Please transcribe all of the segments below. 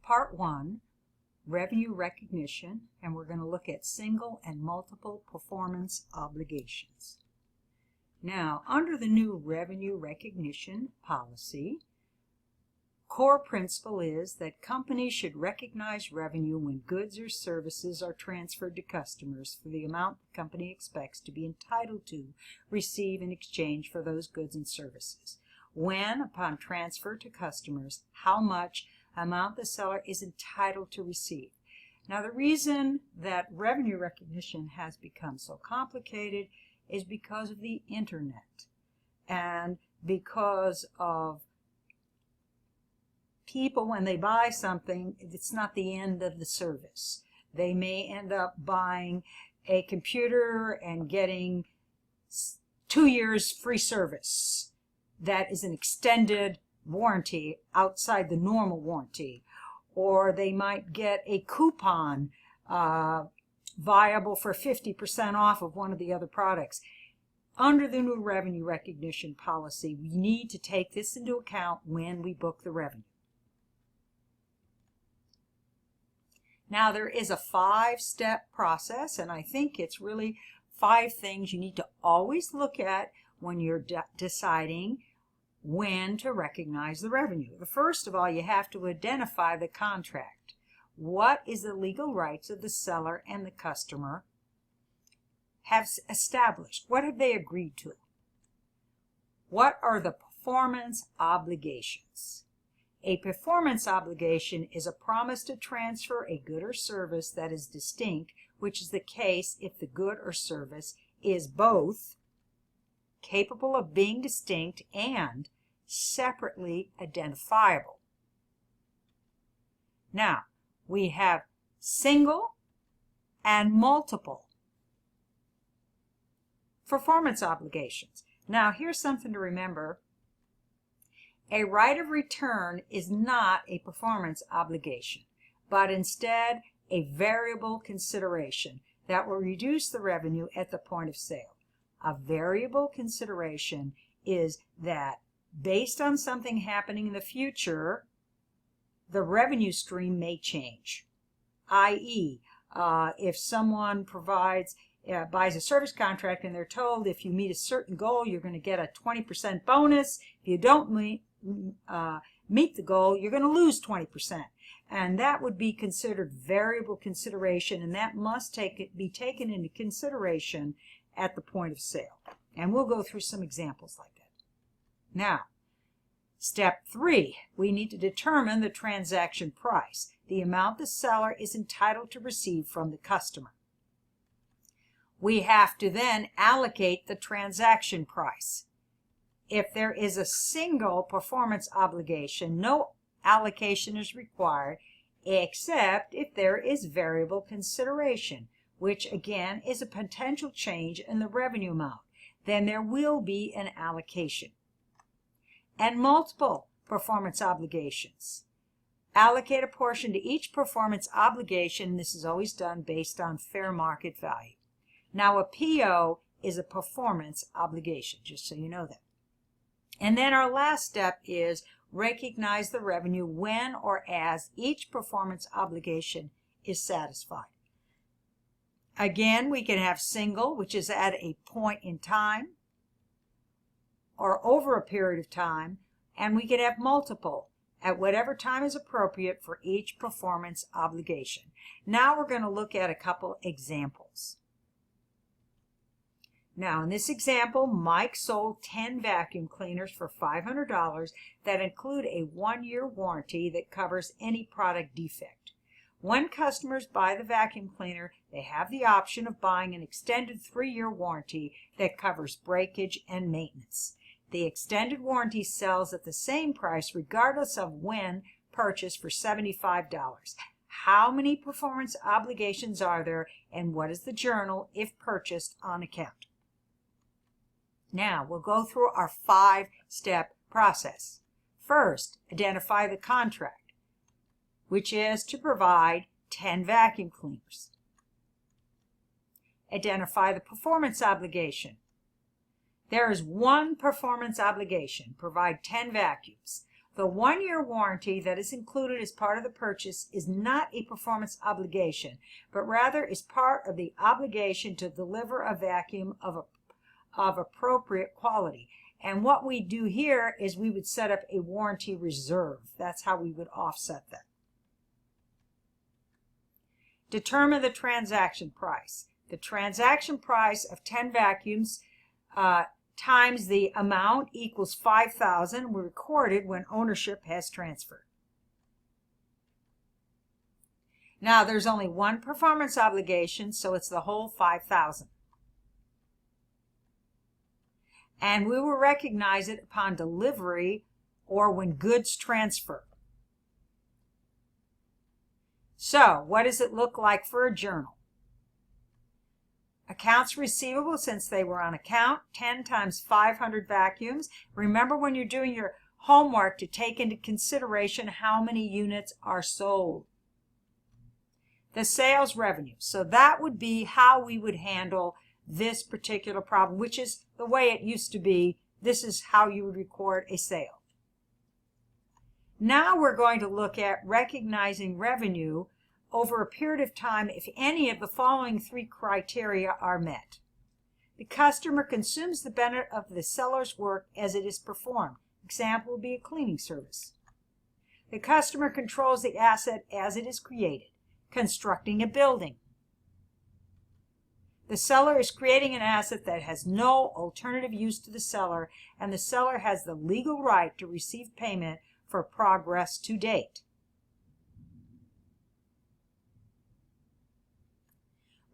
Part 1, Revenue Recognition, and we're going to look at single and multiple performance obligations. Now, under the new revenue recognition policy, core principle is that companies should recognize revenue when goods or services are transferred to customers for the amount the company expects to be entitled to receive in exchange for those goods and services. When, upon transfer to customers, how much amount the seller is entitled to receive. Now, the reason that revenue recognition has become so complicated is because of the internet and because of people, when they buy something, it's not the end of the service. They may end up buying a computer and getting 2 years free service. That is an extended warranty outside the normal warranty. Or they might get a coupon viable for 50% off of one of the other products. Under the new revenue recognition policy, we need to take this into account when we book the revenue. Now, there is a 5-step process, and I think it's really 5 things you need to always look at when you're deciding when to recognize the revenue. First of all, you have to identify the contract. What is the legal rights of the seller and the customer have established? What have they agreed to? What are the performance obligations? A performance obligation is a promise to transfer a good or service that is distinct, which is the case if the good or service is both capable of being distinct and separately identifiable. Now, we have single and multiple performance obligations. Now, here's something to remember. A right of return is not a performance obligation, but instead a variable consideration that will reduce the revenue at the point of sale. A variable consideration is that based on something happening in the future, the revenue stream may change. i.e., if someone buys a service contract and they're told if you meet a certain goal, you're going to get a 20% bonus. If you don't meet the goal, you're going to lose 20%. And that would be considered variable consideration, and that must be taken into consideration at the point of sale. And we'll go through some examples like that. Now, step 3, we need to determine the transaction price, the amount the seller is entitled to receive from the customer. We have to then allocate the transaction price. If there is a single performance obligation, no allocation is required except if there is variable consideration, which again is a potential change in the revenue amount. Then there will be an allocation. And multiple performance obligations. Allocate a portion to each performance obligation. This is always done based on fair market value. Now, a PO is a performance obligation, just so you know that. And then our last step is recognize the revenue when or as each performance obligation is satisfied. Again, we can have single, which is at a point in time or over a period of time, and we can have multiple at whatever time is appropriate for each performance obligation. Now we're going to look at a couple examples. Now, in this example, Mike sold 10 vacuum cleaners for $500 that include a 1-year warranty that covers any product defect. When customers buy the vacuum cleaner, they have the option of buying an extended 3-year warranty that covers breakage and maintenance. The extended warranty sells at the same price regardless of when purchased for $75. How many performance obligations are there, and what is the journal if purchased on account? Now, we'll go through our 5-step process. First, identify the contract, which is to provide 10 vacuum cleaners. Identify the performance obligation. There is one performance obligation, provide 10 vacuums. The 1-year warranty that is included as part of the purchase is not a performance obligation, but rather is part of the obligation to deliver a vacuum of appropriate quality. And what we do here is we would set up a warranty reserve. That's how we would offset that. Determine the transaction price. The transaction price of 10 vacuums times the amount equals $5,000 were recorded when ownership has transferred. Now there's only one performance obligation, so it's the whole $5,000. And we will recognize it upon delivery or when goods transfer. So, what does it look like for a journal? Accounts receivable, since they were on account, 10 times 500 vacuums. Remember when you're doing your homework to take into consideration how many units are sold. The sales revenue. So that would be how we would handle this particular problem, which is the way it used to be. This is how you would record a sale. Now we're going to look at recognizing revenue over a period of time if any of the following 3 criteria are met. The customer consumes the benefit of the seller's work as it is performed. Example would be a cleaning service. The customer controls the asset as it is created, constructing a building. The seller is creating an asset that has no alternative use to the seller, and the seller has the legal right to receive payment for progress to date.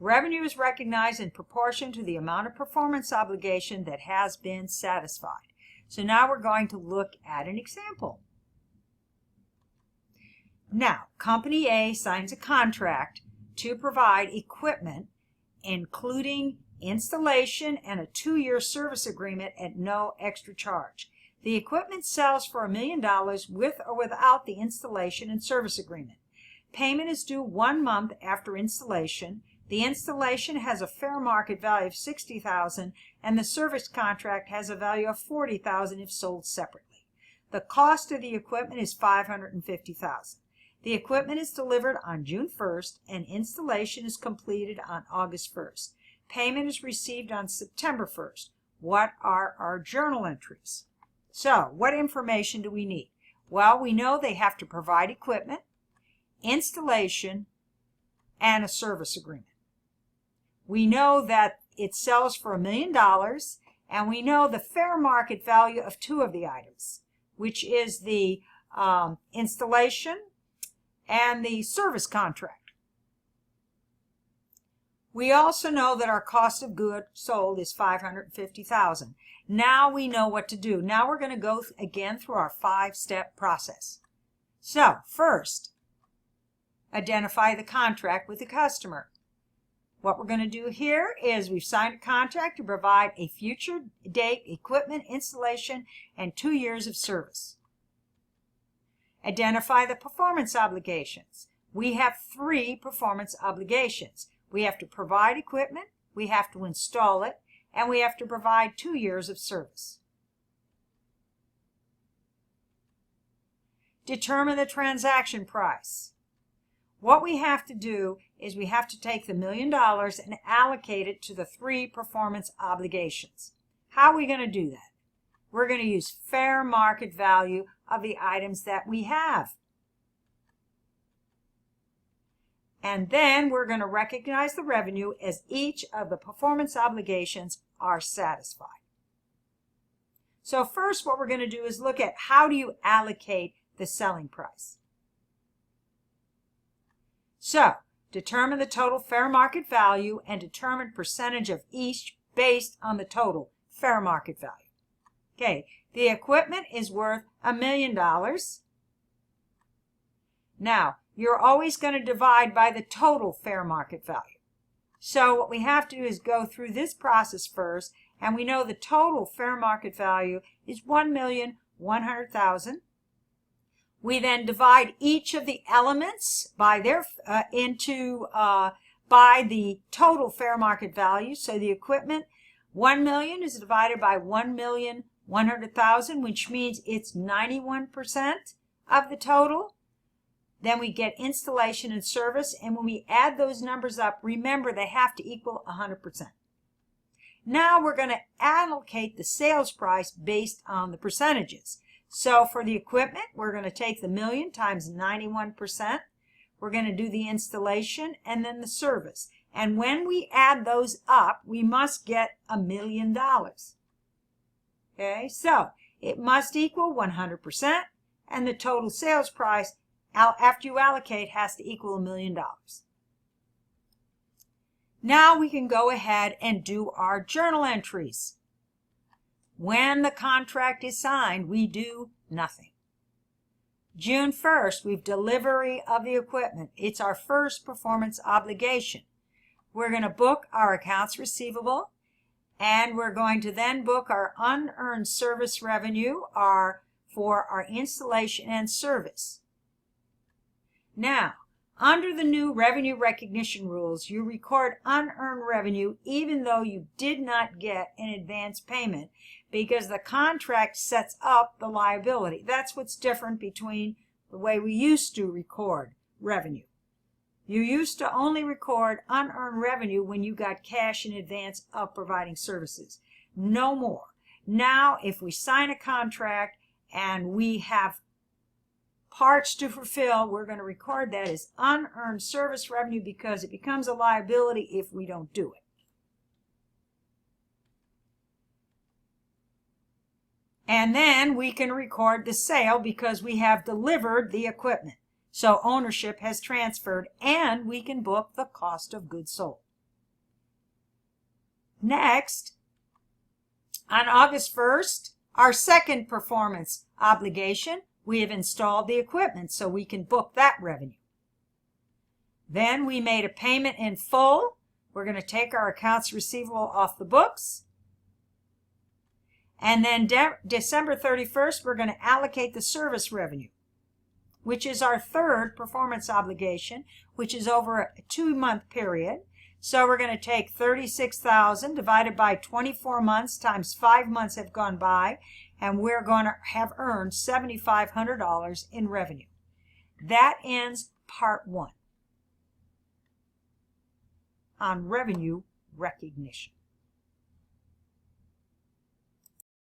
Revenue is recognized in proportion to the amount of performance obligation that has been satisfied. So now we're going to look at an example. Now, Company A signs a contract to provide equipment, including installation and a 2-year service agreement at no extra charge. The equipment sells for $1 million with or without the installation and service agreement. Payment is due 1 month after installation. The installation has a fair market value of $60,000 and the service contract has a value of $40,000 if sold separately. The cost of the equipment is $550,000. The equipment is delivered on June 1st and installation is completed on August 1st. Payment is received on September 1st. What are our journal entries? So, what information do we need? Well, we know they have to provide equipment, installation, and a service agreement. We know that it sells for $1 million, and we know the fair market value of 2 of the items, which is the installation and the service contract. We also know that our cost of goods sold is $550,000. Now we know what to do. Now we're going to go again through our 5-step process. So, first, identify the contract with the customer. What we're going to do here is we've signed a contract to provide a future date equipment installation and 2 years of service. Identify the performance obligations. We have 3 performance obligations. We have to provide equipment, we have to install it, and we have to provide 2 years of service. Determine the transaction price. What we have to do is we have to take the $1 million and allocate it to the 3 performance obligations. How are we going to do that? We're going to use fair market value of the items that we have. And then we're going to recognize the revenue as each of the performance obligations are satisfied. So first what we're going to do is look at how do you allocate the selling price. So, determine the total fair market value and determine percentage of each based on the total fair market value. Okay, the equipment is worth $1 million. Now, you're always going to divide by the total fair market value. So what we have to do is go through this process first, and we know the total fair market value is $1,100,000. We then divide each of the elements by their by the total fair market value. So the equipment, $1 million is divided by $1,100,000. 100,000, which means it's 91% of the total. Then we get installation and service, and when we add those numbers up, remember they have to equal 100%. Now we're going to allocate the sales price based on the percentages. So for the equipment, we're going to take the million times 91%. We're going to do the installation and then the service. And when we add those up, we must get $1 million. Okay, so it must equal 100%, and the total sales price after you allocate has to equal $1 million. Now we can go ahead and do our journal entries. When the contract is signed, we do nothing. June 1st, we've delivery of the equipment. It's our first performance obligation. We're going to book our accounts receivable, and we're going to then book our unearned service revenue for our installation and service. Now, under the new revenue recognition rules, you record unearned revenue even though you did not get an advance payment because the contract sets up the liability. That's what's different between the way we used to record revenue. You used to only record unearned revenue when you got cash in advance of providing services. No more. Now, if we sign a contract and we have parts to fulfill, we're going to record that as unearned service revenue because it becomes a liability if we don't do it. And then we can record the sale because we have delivered the equipment. So ownership has transferred, and we can book the cost of goods sold. Next, on August 1st, our second performance obligation, we have installed the equipment, so we can book that revenue. Then we made a payment in full. We're going to take our accounts receivable off the books. And then December 31st, we're going to allocate the service revenue, which is our third performance obligation, which is over a 2-month period. So we're going to take 36,000 divided by 24 months times 5 months have gone by, and we're going to have earned $7,500 in revenue. That ends part 1 on revenue recognition.